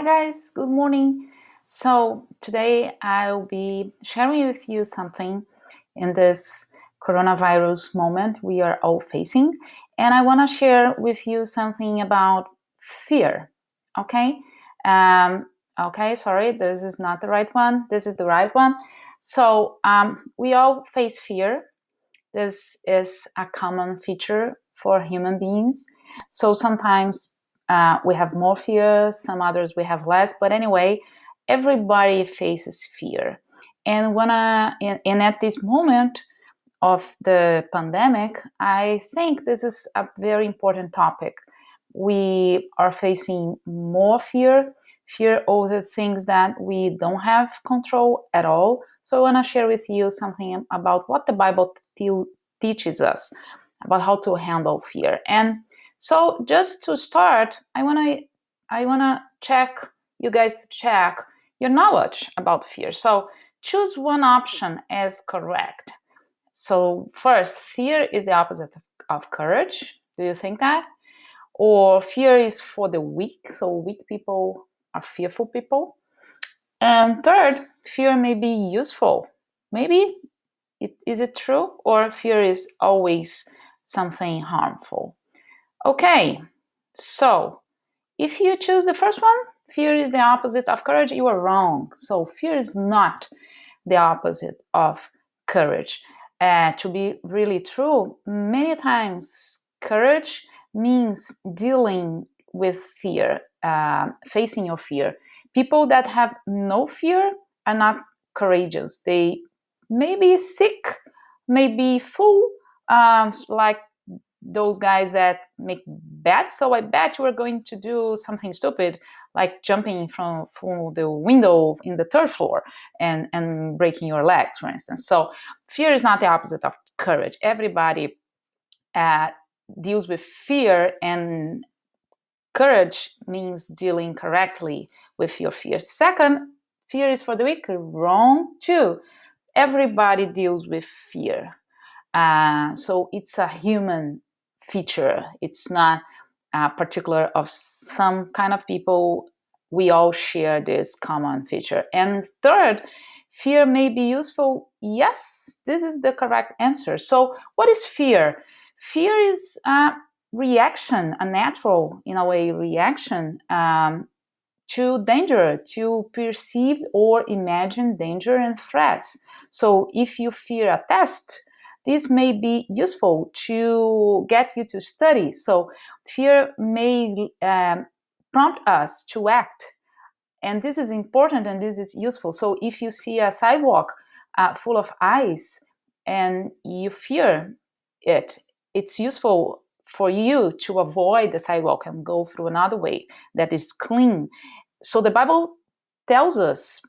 guys, good morning. So today I'll be sharing with you something in this coronavirus moment we are all facing, and I want to share with you something about fear. Okay? Um, okay, sorry, this is not the right one. This is the right one. So we all face fear. This is a common feature for human beings. So sometimes we have more fear, some others we have less. But anyway, everybody faces fear. And and at this moment of the pandemic, I think this is a very important topic. We are facing more fear over things that we don't have control at all. So I want to share with you something about what the Bible teaches us about how to handle fear. And so just to start, I wanna check you guys to check your knowledge about fear. So choose one option as correct. So first, fear is the opposite of courage. Do you think that? Or fear is for the weak, so weak people are fearful people. And third, fear may be useful. Maybe is it true? Or fear is always something harmful? Okay, so if you choose the first one, fear is the opposite of courage, you are wrong. So fear is not the opposite of courage. To be really true, many times courage means dealing with fear, facing your fear. People that have no fear are not courageous. They may be sick, may be full, like those guys that make bets. So I bet you are going to do something stupid, like jumping from the window in the third floor and breaking your legs, for instance. So fear is not the opposite of courage. Everybody deals with fear, and courage means dealing correctly with your fear. Second, fear is for the weak. Wrong too. Everybody deals with fear. So it's a human feature. It's not particular of some kind of people. We all share this common feature. And third, fear may be useful. Yes, this is the correct answer. So what is fear? Fear is a reaction, a natural, in a way, reaction to danger, to perceived or imagined danger and threats. So if you fear a test, this may be useful to get you to study. So fear may prompt us to act. And this is important and this is useful. So if you see a sidewalk full of ice and you fear it, it's useful for you to avoid the sidewalk and go through another way that is clean. So the Bible tells us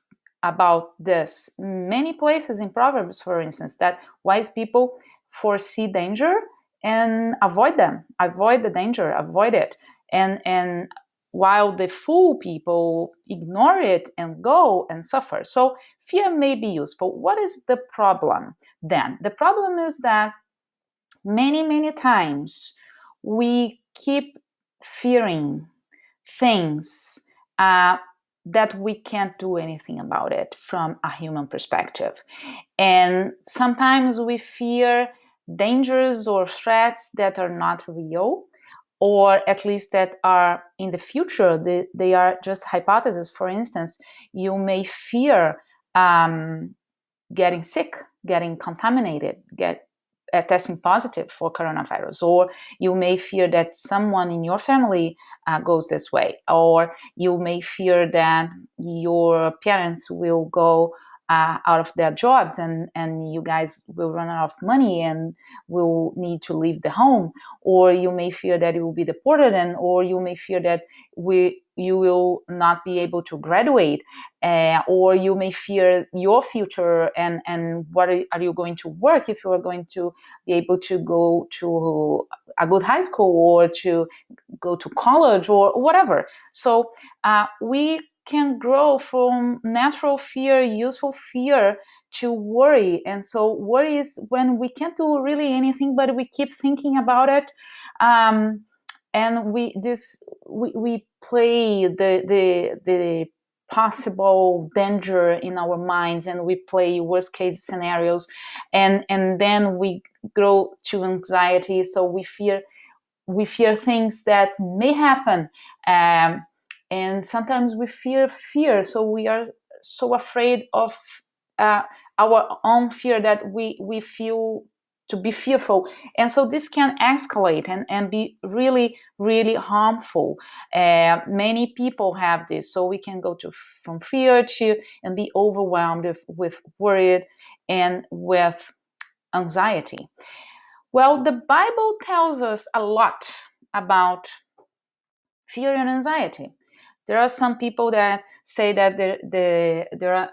about this many places in Proverbs, for instance, that wise people foresee danger and avoid the danger, avoid it. And while the fool people ignore it and go and suffer. So fear may be useful. What is the problem then? The problem is that many times we keep fearing things that we can't do anything about it from a human perspective. And sometimes we fear dangers or threats that are not real, or at least that are in the future. They are just hypotheses. For instance, you may fear getting sick, getting contaminated, testing positive for coronavirus, or you may fear that someone in your family goes this way, or you may fear that your parents will go out of their jobs and you guys will run out of money and will need to leave the home, or you may fear that you will be deported, or you may fear that you will not be able to graduate, or you may fear your future and what are you going to work, if you are going to be able to go to a good high school or to go to college or whatever. So we can grow from natural fear, useful fear, to worry. And so worry is when we can't do really anything, but we keep thinking about it. and we play the possible danger in our minds, and we play worst case scenarios, and then we grow to anxiety. So we fear things that may happen, and sometimes we fear. So we are so afraid of uh, our own fear that we feel to be fearful, and so this can escalate and be really really harmful. Many people have this, so we can go to from fear to and be overwhelmed with worried and with anxiety. Well, the Bible tells us a lot about fear and anxiety. There are some people that say that there are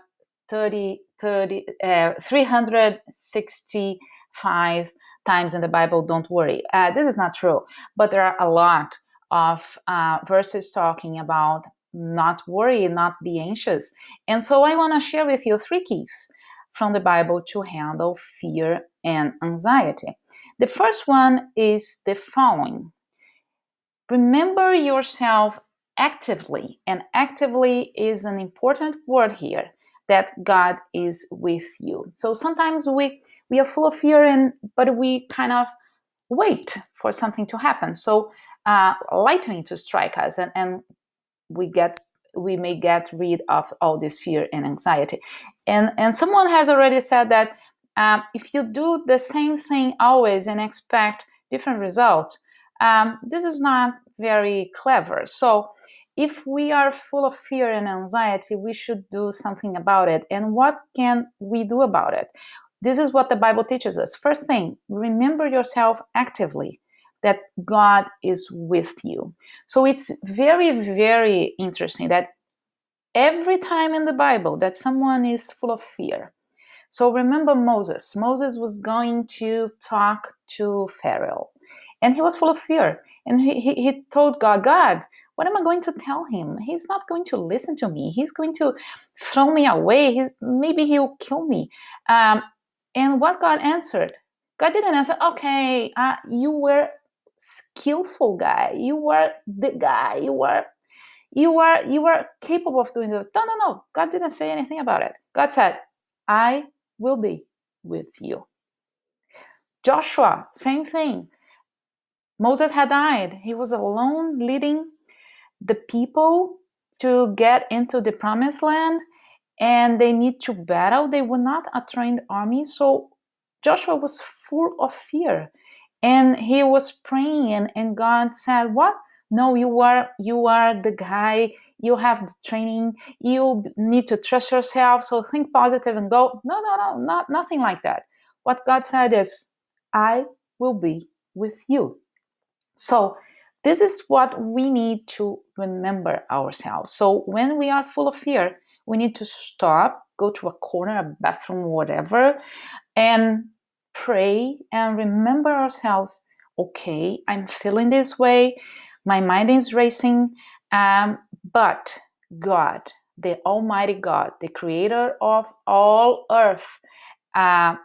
365 times in the Bible, don't worry. This is not true, but there are a lot of verses talking about not worry, not be anxious. And so I want to share with you 3 keys from the Bible to handle fear and anxiety. The first one is the following: remember yourself actively, and actively is an important word here, that God is with you. So sometimes we are full of fear, but we kind of wait for something to happen. So lightning to strike us, and we may get rid of all this fear and anxiety. And someone has already said that if you do the same thing always and expect different results, this is not very clever. So if we are full of fear and anxiety, we should do something about it. And what can we do about it? This is what the Bible teaches us. First thing, remember yourself actively, that God is with you. So it's very, very interesting that every time in the Bible that someone is full of fear. So remember Moses. Moses was going to talk to Pharaoh, and he was full of fear. And he told God, God, what am I going to tell him? He's not going to listen to me. He's going to throw me away. Maybe he'll kill me. And what God answered? God didn't answer, okay, you were skillful guy. You were the guy. You were capable of doing this. No, no, no. God didn't say anything about it. God said, I will be with you. Joshua, same thing. Moses had died. He was alone leading the people to get into the promised land, and they need to battle. They were not a trained army. So Joshua was full of fear, and he was praying, and God said, what? No, you are the guy. You have the training. You need to trust yourself. So think positive and go. No, no, no, nothing like that. What God said is, I will be with you. So this is what we need to remember ourselves. So when we are full of fear, we need to stop, go to a corner, a bathroom, whatever, and pray and remember ourselves. Okay, I'm feeling this way. My mind is racing, but God, the Almighty God, the creator of all earth, uh,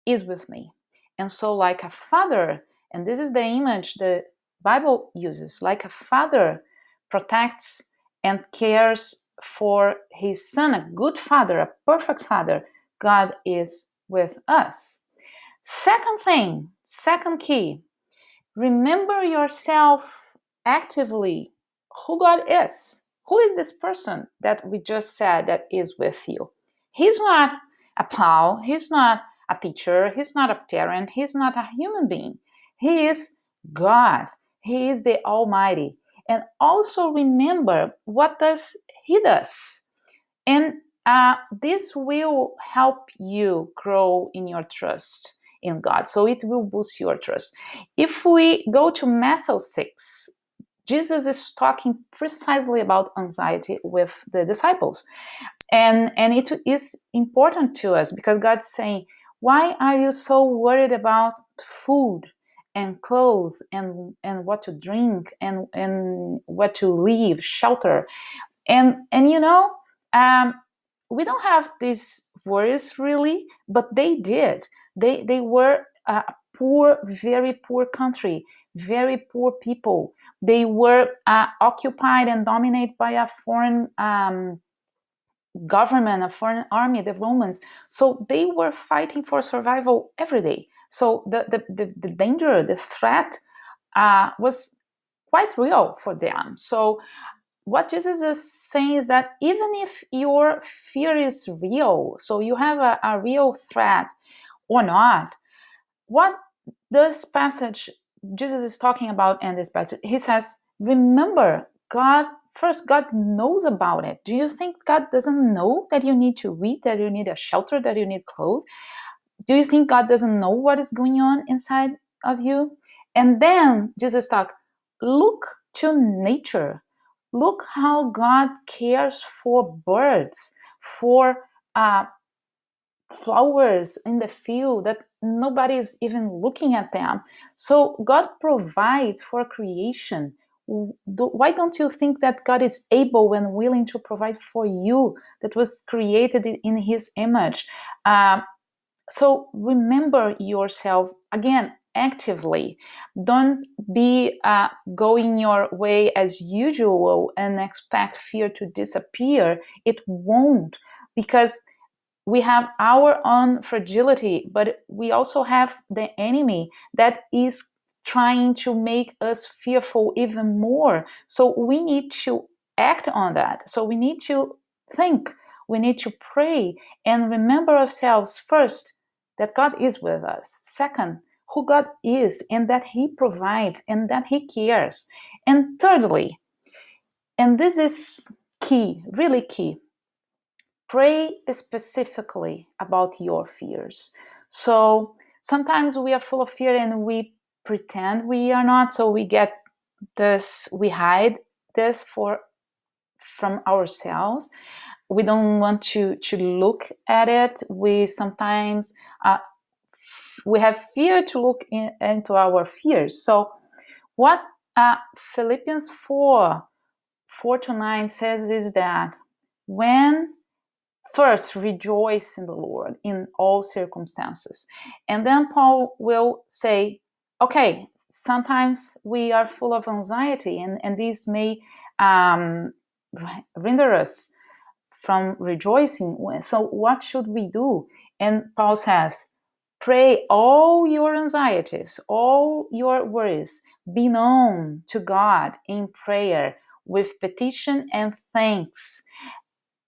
is with me. And so, like a father, and this is the image the Bible uses, like a father protects and cares for his son, a good father, a perfect father, God is with us. Second thing, second key, remember yourself actively who God is. Who is this person that we just said that is with you? He's not a Paul, he's not a teacher, he's not a parent, he's not a human being. He is God. He is the Almighty. And also remember what does He does. And this will help you grow in your trust in God. So it will boost your trust. If we go to Matthew 6, Jesus is talking precisely about anxiety with the disciples. And it is important to us because God's saying, why are you so worried about food and clothes and what to drink and what to leave, shelter? And we don't have these worries really, but they did. They were poor, very poor country, very poor people. They were occupied and dominated by a foreign government, a foreign army, the Romans. So they were fighting for survival every day. So the danger, the threat was quite real for them. So what Jesus is saying is that even if your fear is real, so you have a real threat or not, what this passage Jesus is talking about in this passage, he says, remember, God knows about it. Do you think God doesn't know that you need to eat, that you need a shelter, that you need clothes? Do you think God doesn't know what is going on inside of you? And then Jesus talk, look to nature. Look how God cares for birds, for flowers in the field that nobody is even looking at them. So God provides for creation. Why don't you think that God is able and willing to provide for you that was created in his image? So remember yourself again actively. Don't be going your way as usual and expect fear to disappear. It won't, because we have our own fragility, but we also have the enemy that is trying to make us fearful even more. So we need to act on that. So we need to think, we need to pray, and remember ourselves first that God is with us. Second, who God is, and that he provides and that he cares. And thirdly, and this is key, really key, pray specifically about your fears. So sometimes we are full of fear and we pretend we are not, so we get this, we hide this from ourselves. We don't want to look at it. We sometimes we have fear to look into our fears. So what Philippians 4:4-9 says is that when first, rejoice in the Lord in all circumstances. And then Paul will say, okay, sometimes we are full of anxiety, and this may render us from rejoicing. So, what should we do? And Paul says, pray all your anxieties, all your worries, be known to God in prayer with petition and thanks.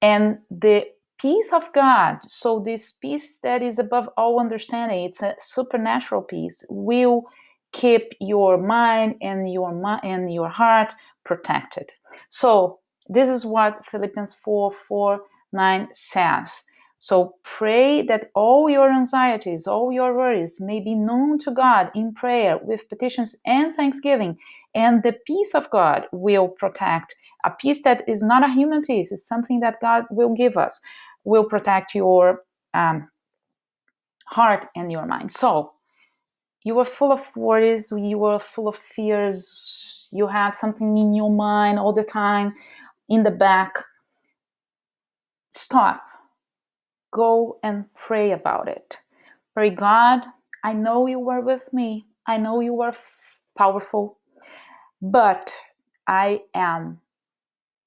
And the peace of God, so this peace that is above all understanding, it's a supernatural peace, will keep your mind and your heart protected. So this is what Philippians 4:4-9 says. So pray that all your anxieties, all your worries may be known to God in prayer with petitions and thanksgiving, and the peace of God will protect. A peace that is not a human peace, it's something that God will give us, will protect your heart and your mind. So you are full of worries, you are full of fears, you have something in your mind all the time, in the back. Stop. Go and pray about it. Pray, God, I know you are with me. I know you are powerful, but I am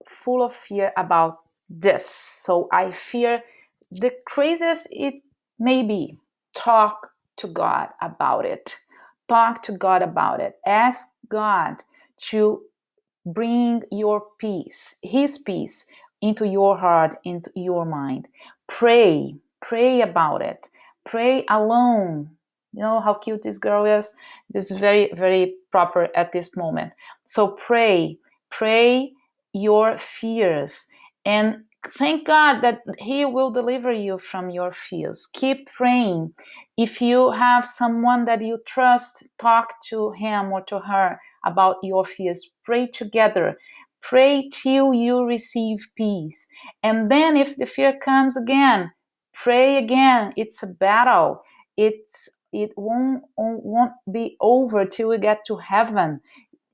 full of fear about this. So I fear the craziest it may be. Talk to God about it. Talk to God about it. Ask God to bring your peace, his peace, into your heart, into your mind. Pray about it. Pray alone. You know how cute this girl is? This is very, very proper at this moment. So pray your fears, and thank God that he will deliver you from your fears. Keep praying. If you have someone that you trust, talk to him or to her about your fears. Pray together. Pray till you receive peace. And then if the fear comes again, pray again. It's a battle. It won't be over till we get to heaven.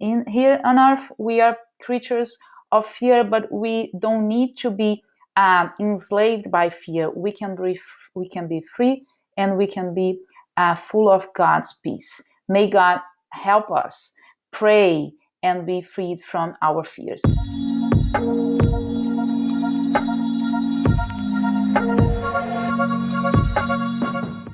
In here on earth, we are creatures of fear, but we don't need to be enslaved by fear. We can be free, and we can be full of God's peace. May God help us pray and be freed from our fears.